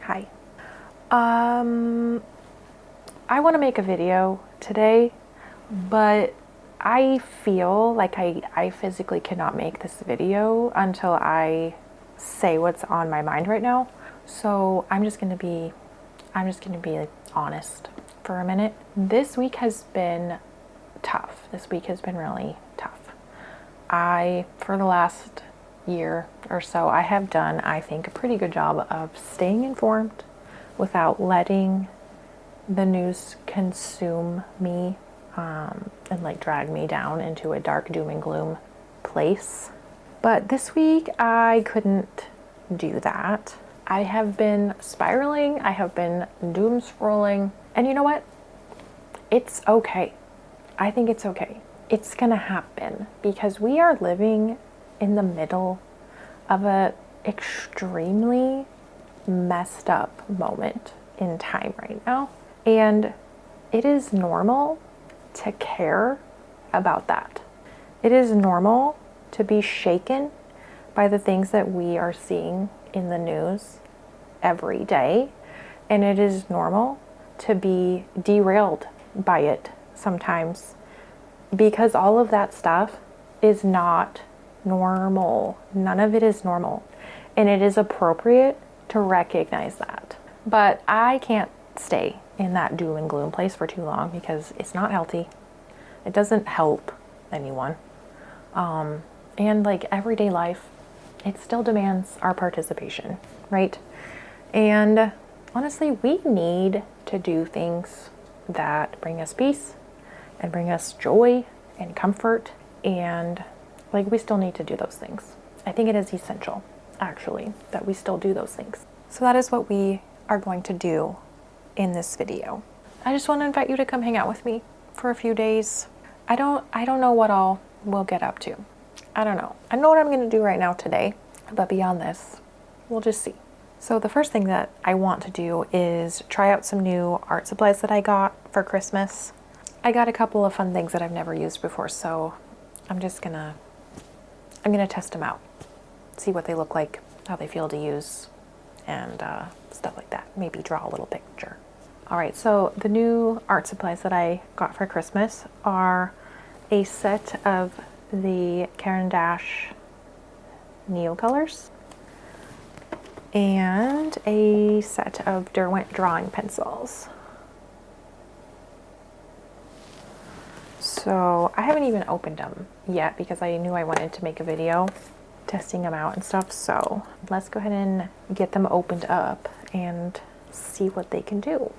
Hi. I want to make a video today, but I feel like I physically cannot make this video until I say what's on my mind right now. So I'm just gonna be like, honest for a minute. This week has been tough. This week has been really tough. For the last year or so, I have done, I think, a pretty good job of staying informed without letting the news consume me and like drag me down into a dark doom and gloom place. But this week I couldn't do that. I have been spiraling, I have been doom scrolling, and you know what? It's okay. I think it's okay. It's gonna happen because we are living in the middle of a extremely messed up moment in time right now. And it is normal to care about that. It is normal to be shaken by the things that we are seeing in the news every day. And it is normal to be derailed by it sometimes, because all of that stuff is not normal. None of it is normal. And it is appropriate to recognize that. But I can't stay in that doom and gloom place for too long because it's not healthy. It doesn't help anyone. And like everyday life, it still demands our participation, right? And honestly, we need to do things that bring us peace and bring us joy and comfort. And like, we still need to do those things. I think it is essential, actually, that we still do those things. So that is what we are going to do in this video. I just want to invite you to come hang out with me for a few days. I don't know what all we'll get up to. I don't know. I know what I'm going to do right now today, but beyond this, we'll just see. So the first thing that I want to do is try out some new art supplies that I got for Christmas. I got a couple of fun things that I've never used before, so I'm gonna test them out, see what they look like, how they feel to use, and stuff like that. Maybe draw a little picture. All right, so the new art supplies that I got for Christmas are a set of the Caran d'Ache Neo colors and a set of Derwent drawing pencils. So I haven't even opened them yet because I knew I wanted to make a video testing them out and stuff. So let's go ahead and get them opened up and see what they can do.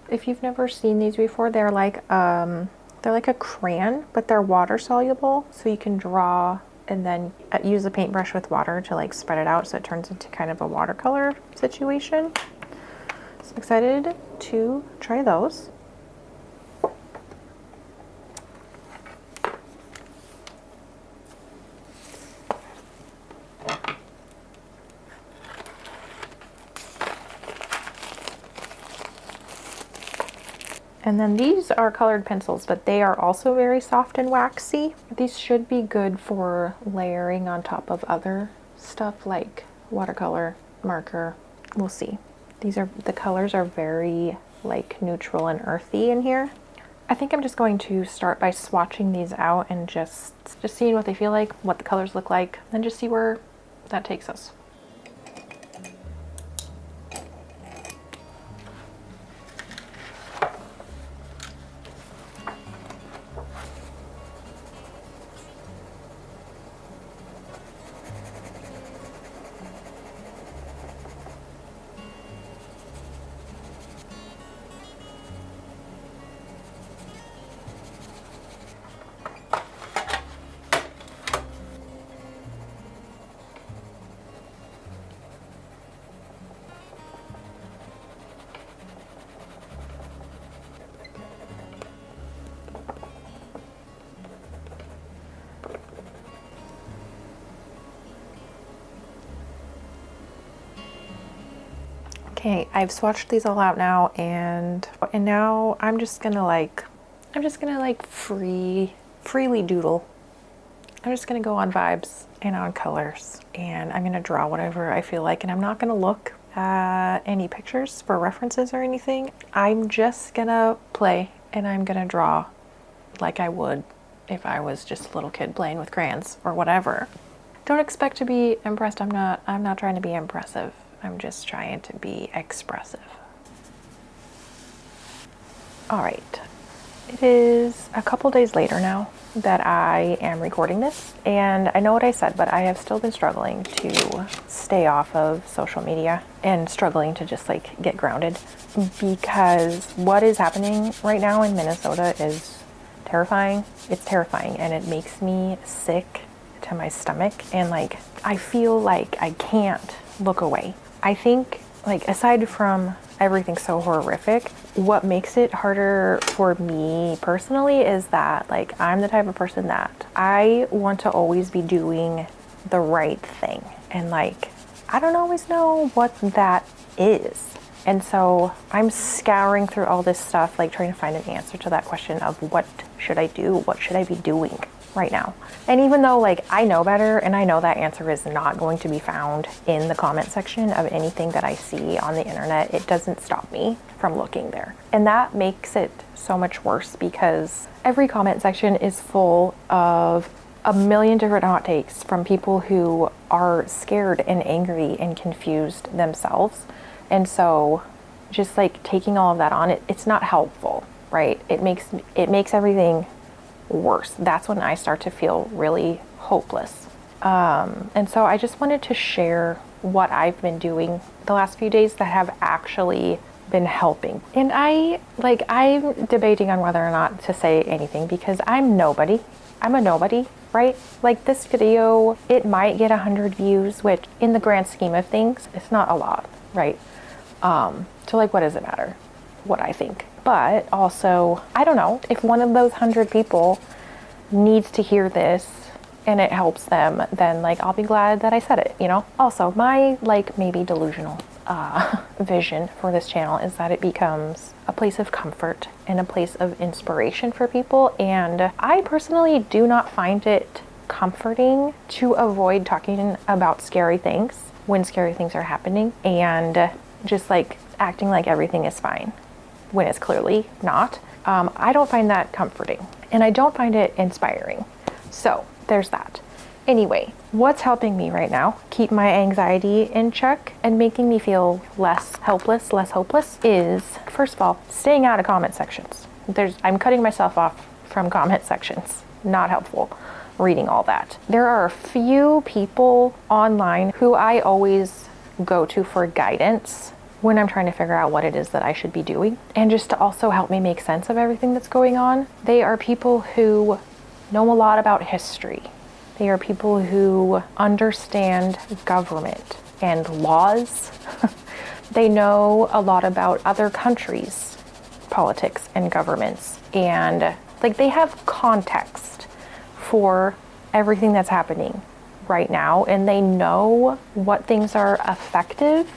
If you've never seen these before, they're like a crayon, but they're water soluble, so you can draw and then use a paintbrush with water to like spread it out so it turns into kind of a watercolor situation. So I'm excited to try those. And then these are colored pencils, but they are also very soft and waxy. These should be good for layering on top of other stuff like watercolor, marker. We'll see. The colors are very like neutral and earthy in here. I think I'm just going to start by swatching these out and just seeing what they feel like, what the colors look like, and just see where that takes us. Okay, I've swatched these all out now, and now I'm just gonna like freely doodle. I'm just gonna go on vibes and on colors, and I'm gonna draw whatever I feel like, and I'm not gonna look at any pictures for references or anything. I'm just gonna play, and I'm gonna draw like I would if I was just a little kid playing with crayons or whatever. Don't expect to be impressed. I'm not trying to be impressive. I'm just trying to be expressive. All right, it is a couple days later now that I am recording this, and I know what I said, but I have still been struggling to stay off of social media and struggling to just like get grounded, because what is happening right now in Minnesota is terrifying. It's terrifying, and it makes me sick to my stomach, and like I feel like I can't look away. I think, like, aside from everything so horrific, what makes it harder for me personally is that, like, I'm the type of person that I want to always be doing the right thing. And, like, I don't always know what that is. And so I'm scouring through all this stuff, like trying to find an answer to that question of what should I do? What should I be doing right now? And even though like I know better, and I know that answer is not going to be found in the comment section of anything that I see on the internet, it doesn't stop me from looking there. And that makes it so much worse, because every comment section is full of a million different hot takes from people who are scared and angry and confused themselves. And so just like taking all of that on, it's not helpful, right? It makes everything worse. That's when I start to feel really hopeless. And so I just wanted to share what I've been doing the last few days that have actually been helping. And I'm debating on whether or not to say anything, because I'm a nobody, right? Like, this video, it might get 100 views, which in the grand scheme of things, it's not a lot, right? So like, what does it matter what I think? But also, I don't know, if one of those 100 people needs to hear this and it helps them, then like, I'll be glad that I said it, you know? Also, my like maybe delusional vision for this channel is that it becomes a place of comfort and a place of inspiration for people. And I personally do not find it comforting to avoid talking about scary things when scary things are happening, and just like acting like everything is fine when it's clearly not. I don't find that comforting, and I don't find it inspiring. So there's that. Anyway, what's helping me right now keep my anxiety in check and making me feel less helpless, less hopeless, is, first of all, staying out of comment sections. I'm cutting myself off from comment sections. Not helpful reading all that. There are a few people online who I always go to for guidance when I'm trying to figure out what it is that I should be doing, and just to also help me make sense of everything that's going on. They are people who know a lot about history. They are people who understand government and laws. They know a lot about other countries' politics and governments, and like, they have context for everything that's happening right now, and they know what things are effective,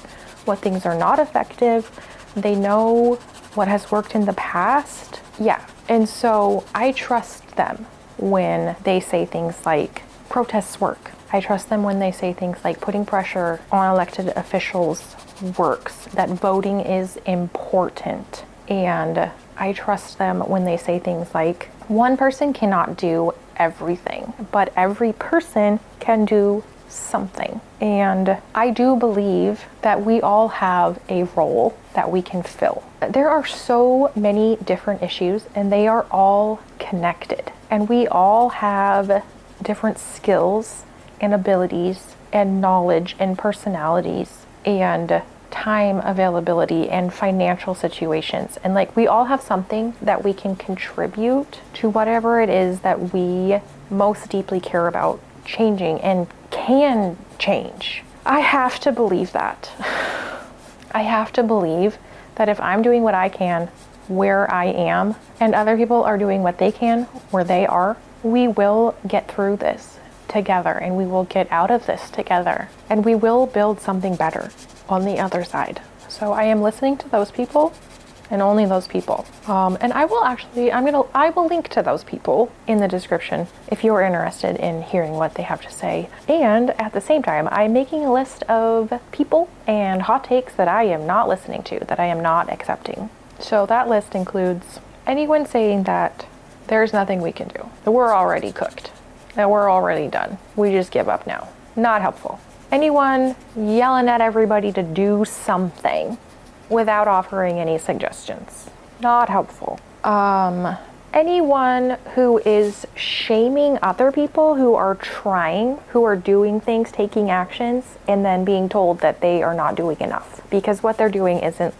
what things are not effective. They know what has worked in the past. Yeah. And so I trust them when they say things like protests work. I trust them when they say things like putting pressure on elected officials works, that voting is important. And I trust them when they say things like, one person cannot do everything, but every person can do something. And I do believe that we all have a role that we can fill. There are so many different issues, and they are all connected. And we all have different skills and abilities and knowledge and personalities and time availability and financial situations. And like, we all have something that we can contribute to whatever it is that we most deeply care about changing and can change. I have to believe that. I have to believe that if I'm doing what I can where I am, and other people are doing what they can where they are, we will get through this together, and we will get out of this together, and we will build something better. on the other side. So I am listening to those people and only those people. And I will actually, I will link to those people in the description if you're interested in hearing what they have to say. And at the same time, I'm making a list of people and hot takes that I am not listening to, that I am not accepting. So that list includes anyone saying that there's nothing we can do, that we're already cooked, that we're already done, we just give up now. Not helpful. Anyone yelling at everybody to do something without offering any suggestions. Not helpful. Anyone who is shaming other people who are trying, who are doing things, taking actions, and then being told that they are not doing enough. Because what they're doing isn't,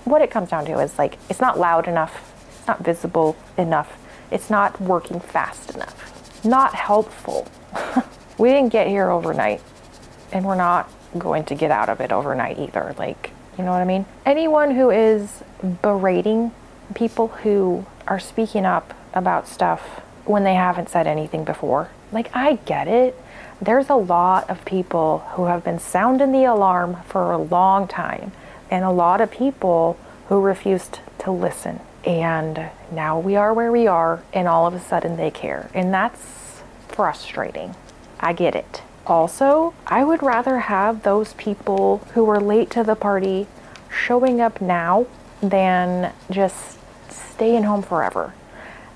what it comes down to is like, it's not loud enough, it's not visible enough, it's not working fast enough. Not helpful. We didn't get here overnight, and we're not going to get out of it overnight either. Like, you know what I mean? Anyone who is berating people who are speaking up about stuff when they haven't said anything before. Like, I get it. There's a lot of people who have been sounding the alarm for a long time, and a lot of people who refused to listen. And now we are where we are, and all of a sudden they care. And that's frustrating. I get it. Also, I would rather have those people who were late to the party showing up now than just staying home forever.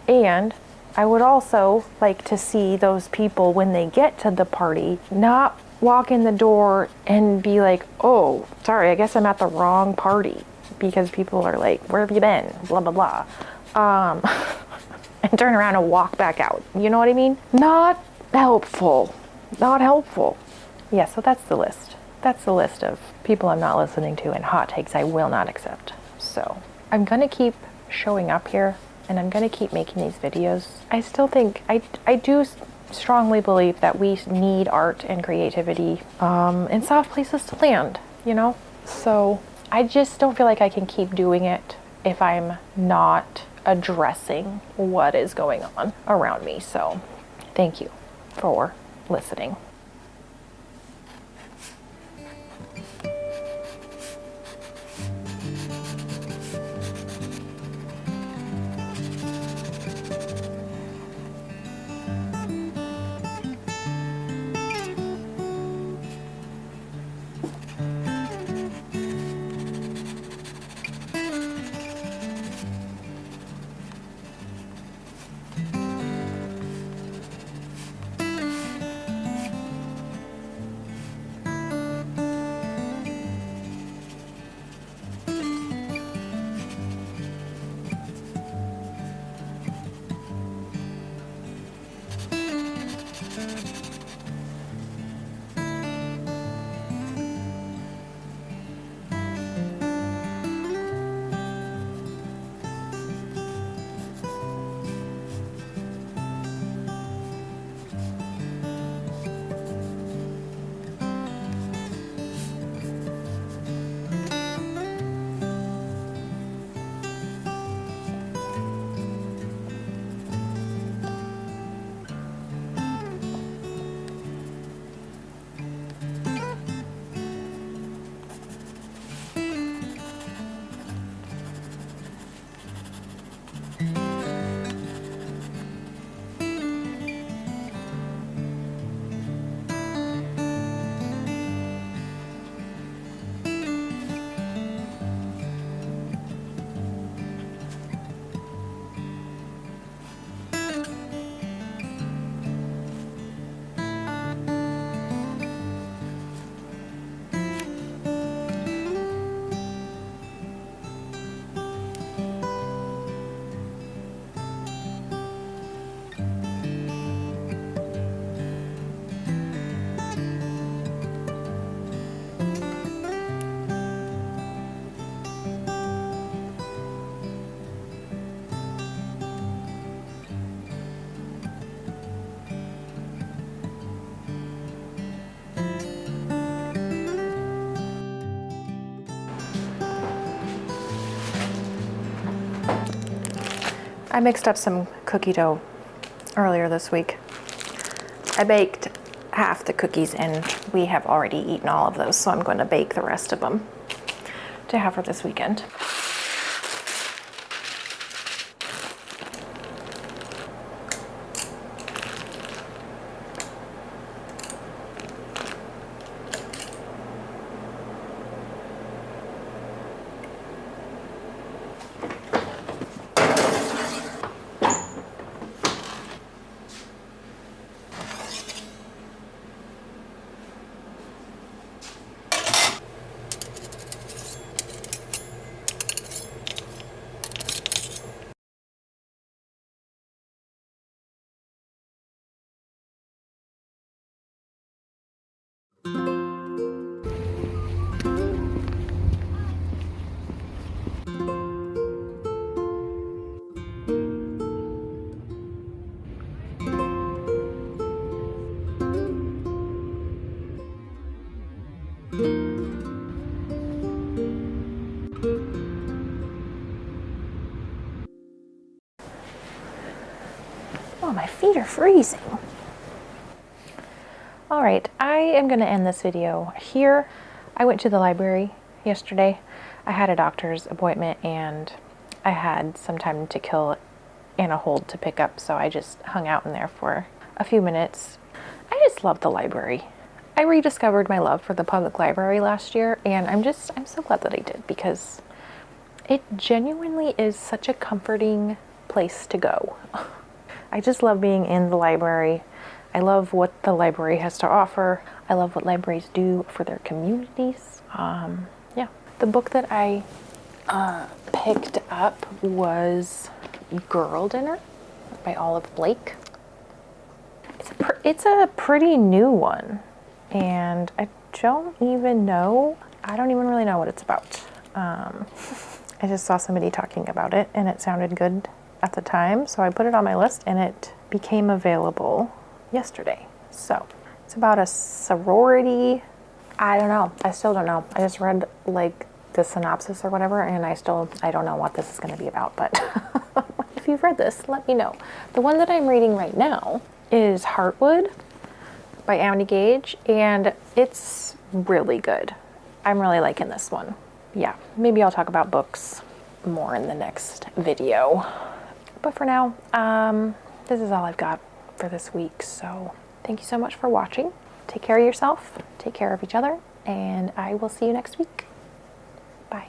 And I would also like to see those people, when they get to the party, not walk in the door and be like, oh, sorry, I guess I'm at the wrong party, because people are like, where have you been? Blah, blah, blah. And turn around and walk back out. You know what I mean? Not helpful. Not helpful. Yeah, so that's the list. That's the list of people I'm not listening to and hot takes I will not accept. So I'm going to keep showing up here, and I'm going to keep making these videos. I still think, I do strongly believe that we need art and creativity and soft places to land, you know? So I just don't feel like I can keep doing it if I'm not addressing what is going on around me. So thank you for listening. I mixed up some cookie dough earlier this week. I baked half the cookies and we have already eaten all of those, so I'm going to bake the rest of them to have for this weekend. Oh, my feet are freezing. All right, I am going to end this video here. I went to the library yesterday. I had a doctor's appointment and I had some time to kill and a hold to pick up, so I just hung out in there for a few minutes. I just love the library. I rediscovered my love for the public library last year, and I'm so glad that I did, because it genuinely is such a comforting place to go. I just love being in the library. I love what the library has to offer. I love what libraries do for their communities. Yeah. The book that I picked up was Girl Dinner by Olive Blake. It's a pretty new one, and I don't even really know what it's about. I just saw somebody talking about it and it sounded good at the time, so I put it on my list and it became available yesterday. So it's about a sorority. I don't know. I still don't know. I just read like the synopsis or whatever, and I don't know what this is going to be about, but if you've read this, let me know. The one that I'm reading right now is Heartwood by Amity Gage, and it's really good. I'm really liking this one. Yeah, maybe I'll talk about books more in the next video. But for now, this is all I've got for this week. So thank you so much for watching. Take care of yourself, take care of each other, and I will see you next week. Bye.